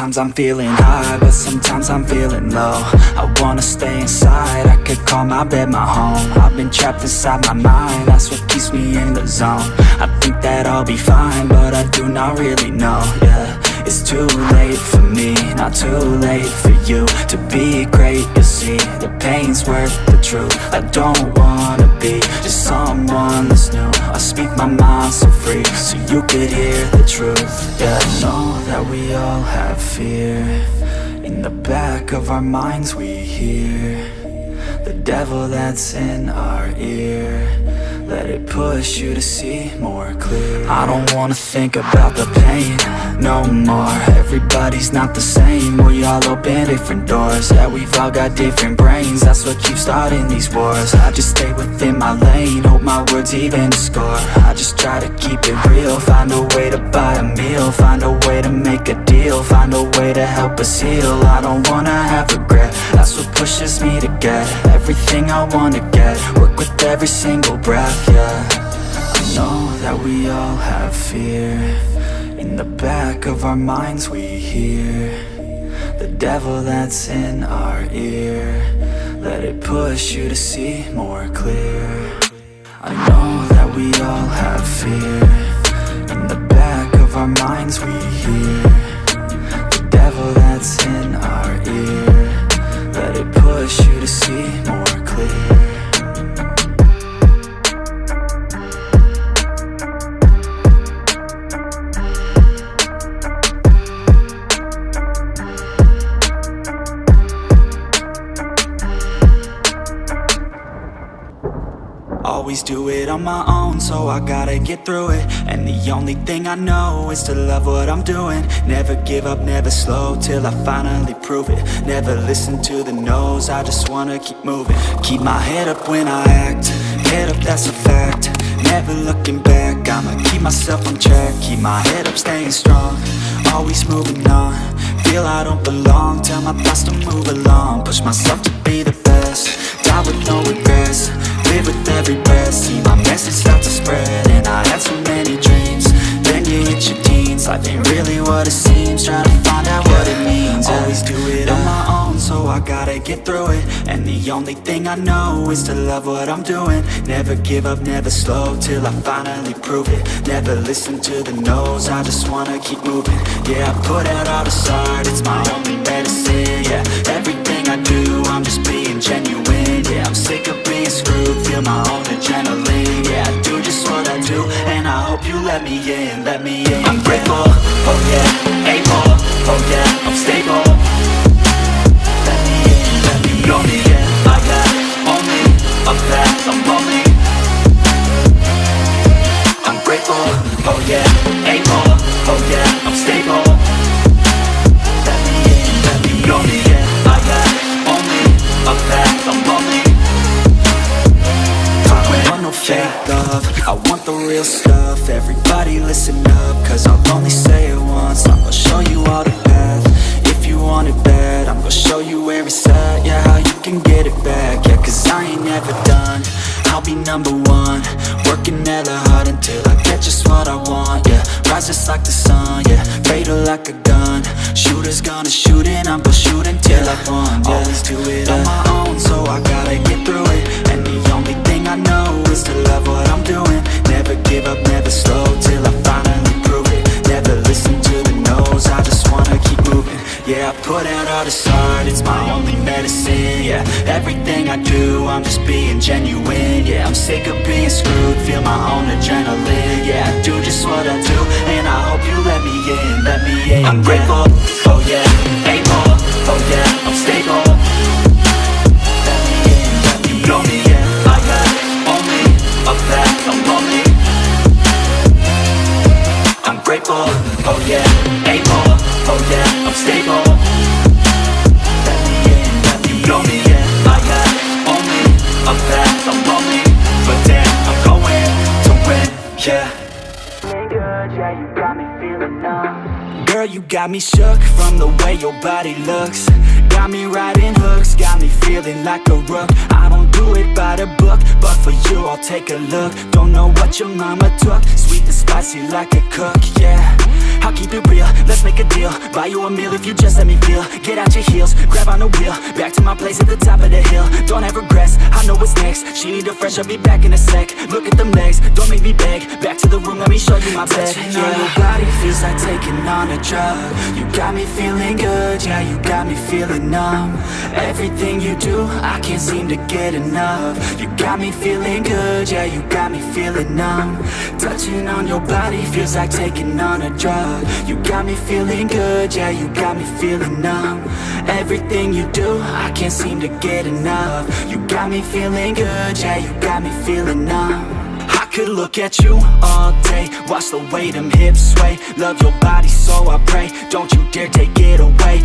Sometimes I'm feeling high, but sometimes I'm feeling low. I wanna stay inside, I could call my bed my home. I've been trapped inside my mind, that's what keeps me in the zone. I think that I'll be fine, but I do not really know, yeah. It's too late for me, not too late for you. To be great, you'll see, the pain's worth the truth. I don't wanna be just someone that's new. I speak my mind so free, so you could hear the truth. Yeah, I know that we all have fear. In the back of our minds we hear the devil that's in our ear. Let it push you to see more clear. I don't wanna think about the pain no more. Everybody's not the same, we all open different doors. Yeah, we've all got different brains, that's what keeps starting these wars. I just stay within my lane, hope my words even score. I just try to keep it real, find a way to buy a meal, find a way to make a deal, find a way to help us heal. I don't wanna have regret, that's what pushes me to get everything I wanna get. Work with every single breath, yeah. I know that we all have fear. In the back of our minds we hear the devil that's in our ear. Let it push you to see more clear. I know that we all have fear. In the back of our minds we hear the devil that's in our ear. Let it push you to see more clear. Always do it on my own, so I gotta get through it. And the only thing I know is to love what I'm doing. Never give up, never slow, till I finally prove it. Never listen to the no's, I just wanna keep moving. Keep my head up when I act, head up, that's a fact. Never looking back, I'ma keep myself on track. Keep my head up, staying strong, always moving on. Feel I don't belong, tell my thoughts to move along. Push myself to be the best, die with no regrets. Live with every breath, see my message start to spread. And I had so many dreams, then you hit your teens. Life ain't really what it seems, try to find out what it means. Always do it on my own, so I gotta get through it. And the only thing I know is to love what I'm doing. Never give up, never slow, till I finally prove it. Never listen to the no's, I just wanna keep moving. Yeah, I put out all this art, it's my only medicine. Yeah, everything I do, I'm just being genuine. Yeah, I'm sick of being screwed, feel my own adrenaline. Yeah, I do just what I do, and I hope you let me in, let me in. I'm grateful, oh yeah, able, oh yeah, I'm stable. Let me in, let me know me, yeah. I got only a path, I'm only. I'm grateful, oh yeah, able, oh yeah, I'm stable. Let me in, let me know me, yeah. I got only a path, I'm only. No fake love, I want the real stuff. Everybody listen up, cause I'll only say it once. I'm gonna show you all the path. If you want it bad, I'm gonna show you where it's at. Yeah, how you can get it back. Yeah, cause I ain't never done, I'll be number one. Working hella hard until I get just what I want. Yeah, rise just like the sun. Yeah, fatal like a gun. Shooter's gonna shoot and I'm gonna shoot until I won. Yeah, always do it on my own, so I gotta get through it. And the only thing I know is to love what I'm doing. Never give up, never slow, till I finally prove it. Never listen to the no's, I just wanna keep moving. Yeah, I put out all this art, it's my only medicine. Yeah, everything I do, I'm just being genuine. Yeah, I'm sick of being screwed, feel my own adrenaline. Yeah, I do just what I do, and I hope you let me in, let me in. I'm grateful, oh yeah, able, oh yeah, I'm stable. Let me in, let me know me, yeah. I got only a path, I'm only. I'm grateful, oh yeah, able, oh yeah, I'm stable. Let me in, let me know me, yeah. I got only a path, I'm only. But damn, I'm going to win, yeah. Good, yeah, you got me feeling numb. Girl, you got me shook from the way your body looks. Got me riding hooks, got me feeling like a rook. I don't do it by the book, but for you I'll take a look. Don't know what your mama took, sweet and spicy like a cook, yeah. I'll keep it real, let's make a deal. Buy you a meal if you just let me feel. Get out your heels, grab on the wheel. Back to my place at the top of the hill. Don't have regrets, I know what's next. She need a fresh, I'll be back in a sec. Look at them legs, don't make me beg. Back to the room, let me show you my bed. Touching on your body feels like taking on a drug. You got me feeling good, yeah, you got me feeling numb. Everything you do, I can't seem to get enough. You got me feeling good, yeah, you got me feeling numb. Touching on your body feels like taking on a drug. You got me feeling good, yeah, you got me feeling numb. Everything you do, I can't seem to get enough. You got me feeling good, yeah, you got me feeling numb. I could look at you all day, watch the way them hips sway. Love your body so I pray, don't you dare take it away.